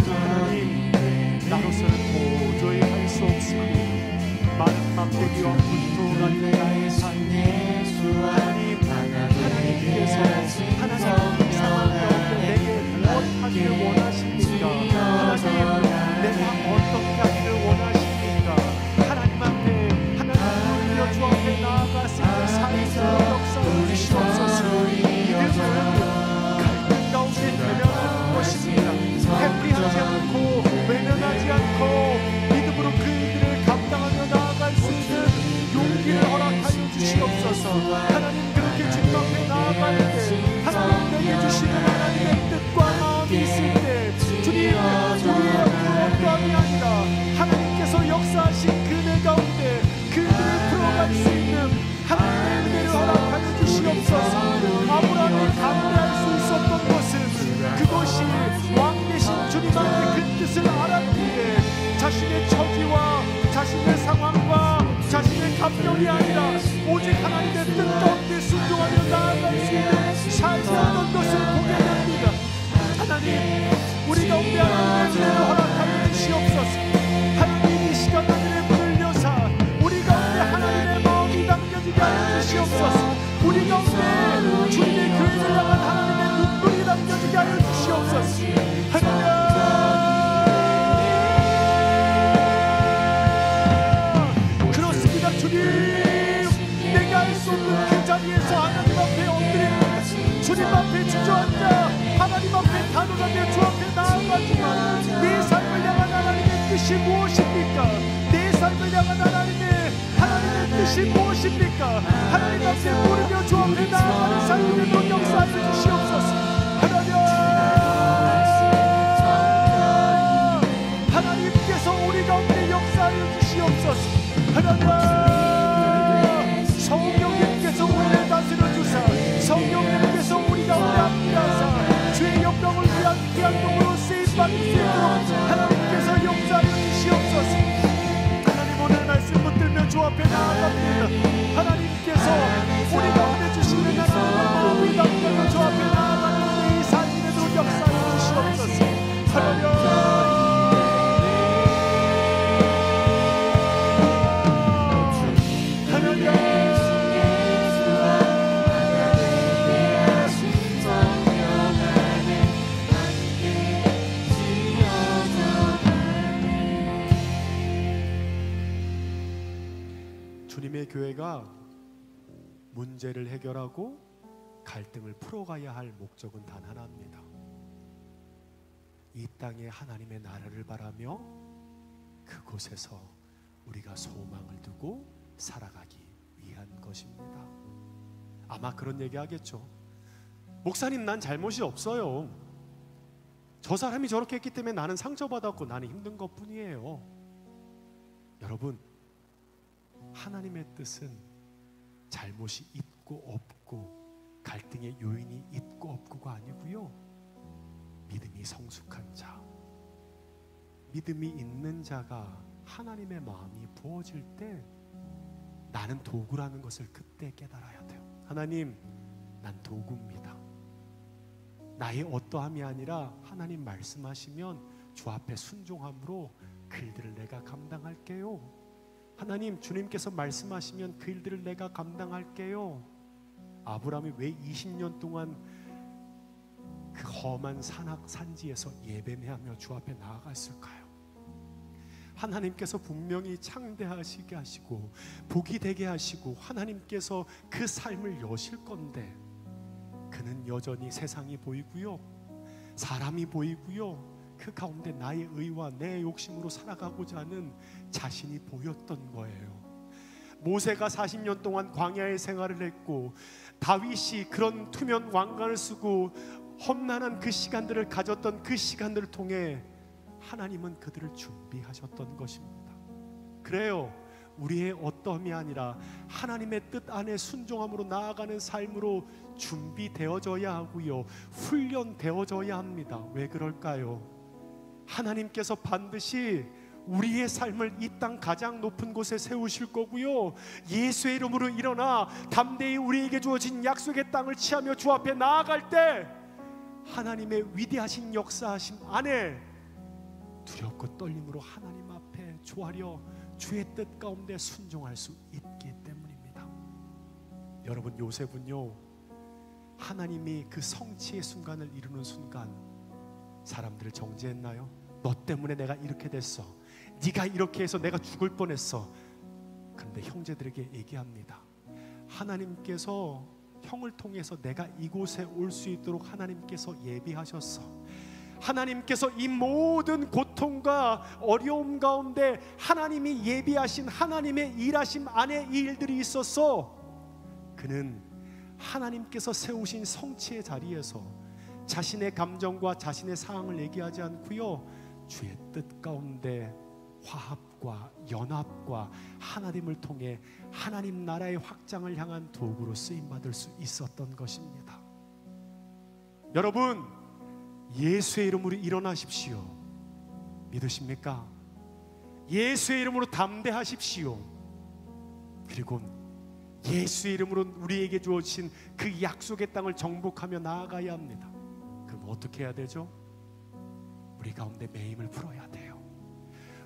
하나님, 나로서는 도저히 할 수 없습니다. 많은 막대기와 분투가 있는 나의 삶에 하나님, 하나님께서 하나님 상황 가운데 내게 무엇하기를 원하십니까? 하나님, 내가 어떻게 하기를 원하십니까? 하나님 앞에, 하나님 우리여 주 앞에 나아가서 삶의 역사를 주시옵소서. 이들은 갈등 가운데 대면하는 것입니다. 회피하지 않고 외면하지 않고 믿음으로 그 일들을 감당하며 나아갈 수 있는 용기를 허락하여 주시옵소서. 하나님, 그렇게 주님 앞에 나아갈 때 하나님 내게 주시는 하나님의 뜻과 마음이 있을 때 주님, 우리의 어떠함이 아니라 하나님께서 역사하신 그네 가운데 그들을 풀어갈 수 있는 하나님의 은혜를 허락하여 주시옵소서. 아브라함이 감내할 수 있었던 것은 그것이 왕 되신 주님 앞에 그 뜻을 알았기에 자신의 처지와 자신의 상황과 자신의 감정이 아니라 오직 하나님의 뜻 가운데 순종하며 나아갈 수 있는 삶이었던 것을 보게 됩니다. 하나님, 우리 가운데 하나님의 은혜를 허락하여 주시옵소서. 하나님, 이 시간 하늘의 문을 여사 우리 가운데 하나님의 마음이 담겨지게 하여 주시옵소서. 우리 가운데 주님의 교회를 향한 하나님의 눈물이 담겨지게 하여 주시옵소서. 하나님, 그렇습니다. 주님, 내가 할 수 없는 그 자리에서 하나님 앞에 엎드립니다. 주님 앞에 주저앉아 하나님 앞에 단호하게 주 앞에 나아가지만 내 삶을 향한 하나님의 뜻이 무엇입니까? 내 삶을 향한 하나님의 뜻이 무엇입니까? 하나님 앞에 부르며 주 앞에 나아가는 삶을 역사하여 주시옵소서. 하나님께서 우리 가운데 역사하여 주시옵소서. 하나님, 성령님께서 우리를 다스려 수 있도록 하나님께서 용서하여 주시옵소서. 하나님, 오늘 말씀 붙들며 주 앞에 나아갑니다. 하나님께서 우리 가운데 주시는 하나님의 마음을 담겨 주 앞에 나아가는 이 사진에도 역사해 주시옵소서. 하나님, 주님의 교회가 문제를 해결하고 갈등을 풀어가야 할 목적은 단 하나입니다. 이 땅에 하나님의 나라를 바라며 그곳에서 우리가 소망을 두고 살아가기 위한 것입니다. 아마 그런 얘기 하겠죠. 목사님, 난 잘못이 없어요. 저 사람이 저렇게 했기 때문에 나는 상처받았고 나는 힘든 것뿐이에요. 여러분, 하나님의 뜻은 잘못이 있고 없고 갈등의 요인이 있고 없고가 아니고요, 믿음이 성숙한 자, 믿음이 있는 자가 하나님의 마음이 부어질 때 나는 도구라는 것을 그때 깨달아야 돼요. 하나님, 난 도구입니다. 나의 어떠함이 아니라 하나님 말씀하시면 주 앞에 순종함으로 그 일들을 내가 감당할게요. 하나님, 주님께서 말씀하시면 그 일들을 내가 감당할게요. 아브라함이 왜 20년 동안 그 험한 산지에서 예배하며 주 앞에 나아갔을까요? 하나님께서 분명히 창대하시게 하시고 복이 되게 하시고 하나님께서 그 삶을 여실 건데 그는 여전히 세상이 보이고요, 사람이 보이고요, 그 가운데 나의 의와 내 욕심으로 살아가고자 하는 자신이 보였던 거예요. 모세가 40년 동안 광야의 생활을 했고 다윗이 그런 투면 왕관을 쓰고 험난한 그 시간들을 가졌던 그 시간들을 통해 하나님은 그들을 준비하셨던 것입니다. 그래요, 우리의 어떠함이 아니라 하나님의 뜻 안에 순종함으로 나아가는 삶으로 준비되어져야 하고요, 훈련되어져야 합니다. 왜 그럴까요? 하나님께서 반드시 우리의 삶을 이 땅 가장 높은 곳에 세우실 거고요, 예수의 이름으로 일어나 담대히 우리에게 주어진 약속의 땅을 취하며 주 앞에 나아갈 때 하나님의 위대하신 역사하심 안에 두렵고 떨림으로 하나님 앞에 조아려 주의 뜻 가운데 순종할 수 있기 때문입니다. 여러분, 요셉은요, 하나님이 그 성취의 순간을 이루는 순간 사람들을 정죄했나요? 너 때문에 내가 이렇게 됐어, 네가 이렇게 해서 내가 죽을 뻔했어. 그런데 형제들에게 얘기합니다. 하나님께서 형을 통해서 내가 이곳에 올 수 있도록 하나님께서 예비하셨어. 하나님께서 이 모든 고통과 어려움 가운데 하나님이 예비하신 하나님의 일하심 안에 이 일들이 있었어. 그는 하나님께서 세우신 성취의 자리에서 자신의 감정과 자신의 상황을 얘기하지 않고요, 주의 뜻 가운데 화합과 연합과 하나님을 통해 하나님 나라의 확장을 향한 도구로 쓰임받을 수 있었던 것입니다. 여러분, 예수의 이름으로 일어나십시오. 믿으십니까? 예수의 이름으로 담대하십시오. 그리고 예수의 이름으로 우리에게 주어진 그 약속의 땅을 정복하며 나아가야 합니다. 그럼 어떻게 해야 되죠? 우리 가운데 매임을 풀어야 돼요.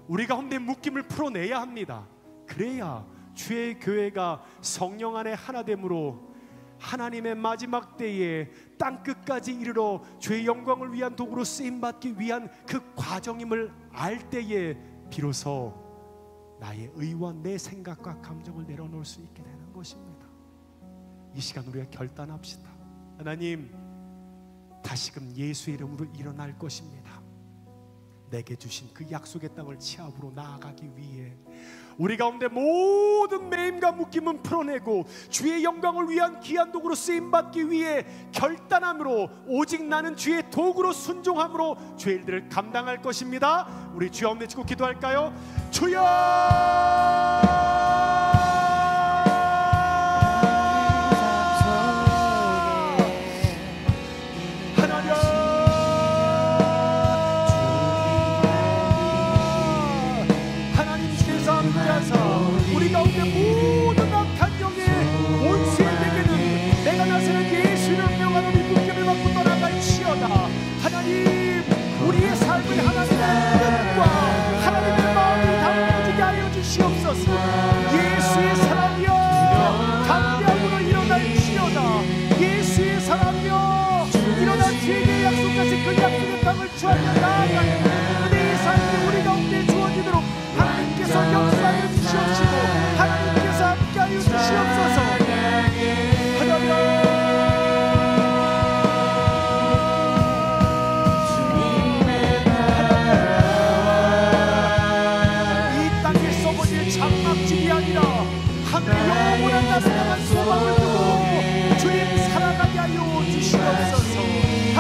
우리 가운데 묶임을 풀어내야 합니다. 그래야 주의 교회가 성령 안에 하나됨으로 하나님의 마지막 때에 땅끝까지 이르러 주의 영광을 위한 도구로 쓰임받기 위한 그 과정임을 알 때에 비로소 나의 의와 내 생각과 감정을 내려놓을 수 있게 되는 것입니다. 이 시간 우리가 결단합시다. 하나님, 다시금 예수의 이름으로 일어날 것입니다. 내게 주신 그 약속의 땅을 취합으로 나아가기 위해 우리 가운데 모든 매임과 묶임은 풀어내고 주의 영광을 위한 귀한 도구로 쓰임받기 위해 결단함으로 오직 나는 주의 도구로 순종함으로 주의 일들을 감당할 것입니다. 우리 주여 한번 외치고 기도할까요? 주여!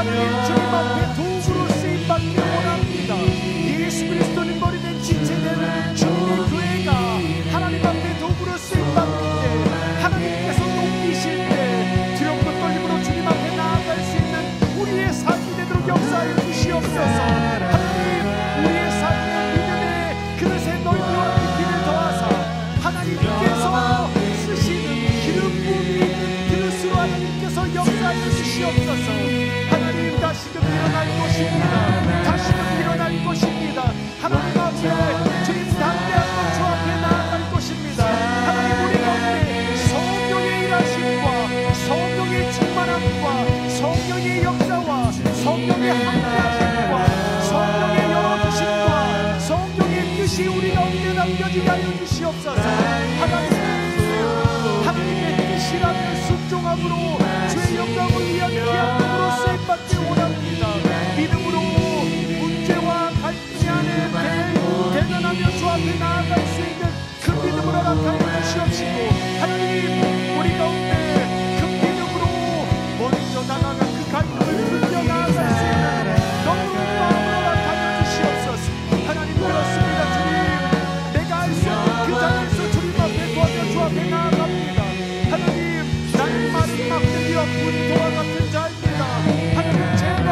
하나님 주님 앞에 도구로 쓰임받기 원합니다. 예수 그리스도는 머리된 지체되는 주님의 교회가 하나님 앞에 도구로 쓰임받을 때, 하나님께서 높이실 때 두렵고 떨림으로 주님 앞에 나아갈 수 있는 우리의 삶이 되도록 역사하여 주시옵소서. 하나님 우리의 삶에 믿음의 그릇에 너희와 깊이를 더하사 하나님께서 쓰시는 기름 부음이 있는 그릇으로 하나님께서 역사하여 주시옵소서. 하나님 다시금 일어날 것입니다. 다시금 일어날 것입니다. 하나님 앞에 주님 담대한 주 앞에 나아갈 것입니다. 하나님 우리 가운데 성령의 일하심과 성령의 충만함과 성령의 역사와 성령의 함께하심과 성령의 열어주심과 성령의 뜻이 우리 가운데 남겨지게 하여 주시옵소서. 하나님의 뜻이라면 순종함으로 주의 영광을 위한 귀한 몸으로 쓰임받기 원합니다. 믿음으로 문제와 갈등이 안에 대면하며 주 앞에 나아갈 수 있는 그 믿음을 허락하여 주시옵시고, 하나님 우리 가운데 그 믿음으로 먼저 나아가 그 갈등을 풀려 나아갈 수 있는 너무 마음을 허락하여 주시옵소서. 하나님 그렇습니다. 주님 내가 알 수 없는 그 자리에서 주님 앞에 구하며 주 앞에 나아갑니다. 하나님 나는 마른 막대기와 분토와 같은 자입니다. 하나님 제발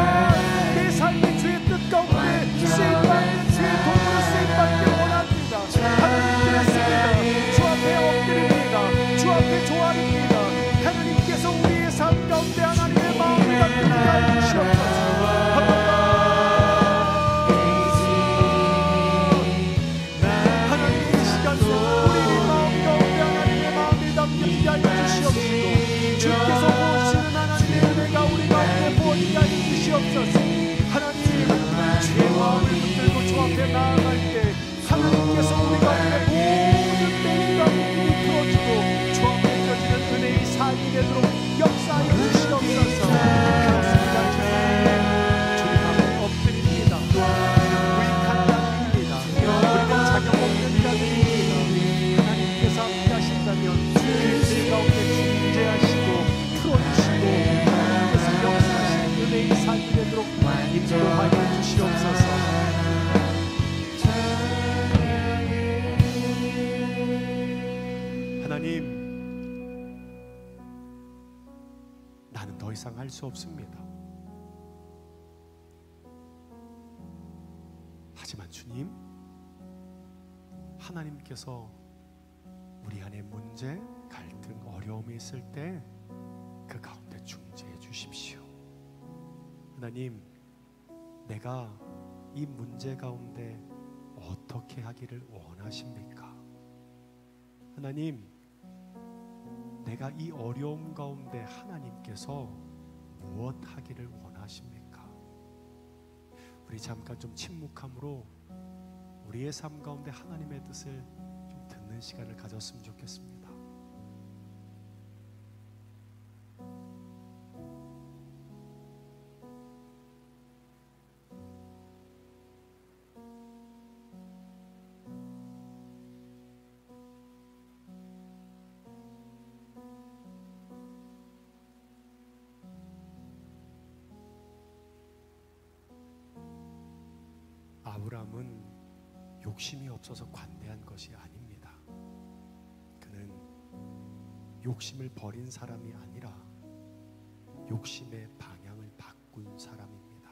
내 삶의 주의 뜻 가운데 쓰임받는 주의 도구로 쓰임받기 원합니다. 하나님 그렇습니다. 주 앞에 엎드립니다. 주 앞에 조아립니다. 하나님께서 우리의 삶 가운데 하나님의 마음을 담게 하여 주시옵소서. 하나님 이 시간 우리의 마음 가운데 하나님의 마음을 담게 하여 주시옵시고, 주께서 보시는 하나님의 은혜가 우리 가운데 보이게 하여 주시옵소서. 하나님 주의 마음을 붙들고 주 앞에 나아갈 때 하나님께서 우리 가운데 모든 매일과 문이 풀어지고 주 앞에 펴지는 은혜의 삶이 되도록 역사하여 주시옵소서. 그렇습니다. 주님 앞에 엎드립니다. 무익한 자들입니다. 우리는 자격 없는 자들입니다. 하나님께서 함께 하신다면 그 가운데 중재하시고 풀어주시고 하나님께서 역사하신 은혜의 삶이 되도록 인도하여 주시옵소서. 하나님, 나는 더 이상 할 수 없습니다. 하지만 주님, 하나님께서 우리 안에 문제, 갈등, 어려움이 있을 때 그 가운데 중재해 주십시오. 하나님, 내가 이 문제 가운데 어떻게 하기를 원하십니까? 하나님, 내가 이 어려움 가운데 하나님께서 무엇 하기를 원하십니까? 우리 잠깐 좀 침묵함으로 우리의 삶 가운데 하나님의 뜻을 좀 듣는 시간을 가졌으면 좋겠습니다. 아브라함은 욕심이 없어서 관대한 것이 아닙니다. 그는 욕심을 버린 사람이 아니라 욕심의 방향을 바꾼 사람입니다.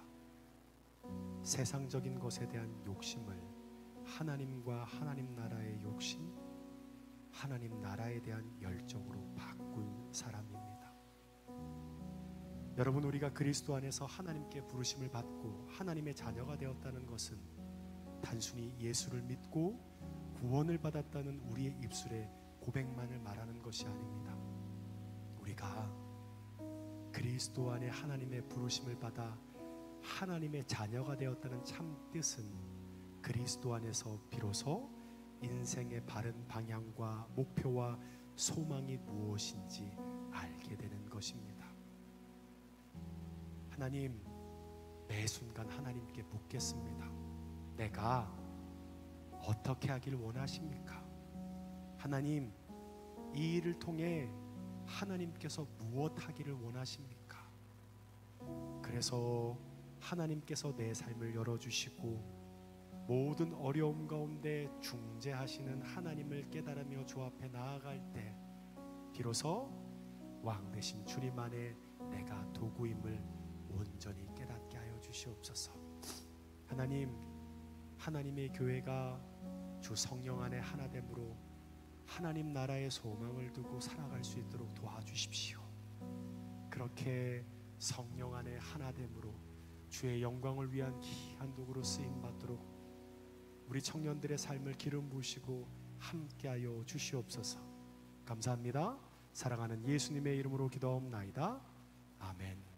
세상적인 것에 대한 욕심을 하나님과 하나님 나라의 욕심, 하나님 나라에 대한 열정으로 바꾼 사람입니다. 여러분, 우리가 그리스도 안에서 하나님께 부르심을 받고 하나님의 자녀가 되었다는 것은 단순히 예수를 믿고 구원을 받았다는 우리의 입술의 고백만을 말하는 것이 아닙니다. 우리가 그리스도 안에 하나님의 부르심을 받아 하나님의 자녀가 되었다는 참 뜻은 그리스도 안에서 비로소 인생의 바른 방향과 목표와 소망이 무엇인지 알게 되는 것입니다. 하나님, 매 순간 하나님께 묻겠습니다. 내가 어떻게 하길 원하십니까? 하나님, 이 일을 통해 하나님께서 무엇 하기를 원하십니까? 그래서 하나님께서 내 삶을 열어주시고 모든 어려움 가운데 중재하시는 하나님을 깨달으며 주 앞에 나아갈 때 비로소 왕 되신 주님 안에 내가 도구임을 온전히 깨닫게 하여 주시옵소서. 하나님, 하나님의 교회가 주 성령 안에 하나됨으로 하나님 나라의 소망을 두고 살아갈 수 있도록 도와주십시오. 그렇게 성령 안에 하나됨으로 주의 영광을 위한 귀한 도구로 쓰임 받도록 우리 청년들의 삶을 기름 부으시고 함께하여 주시옵소서. 감사합니다. 사랑하는 예수님의 이름으로 기도하옵나이다. 아멘.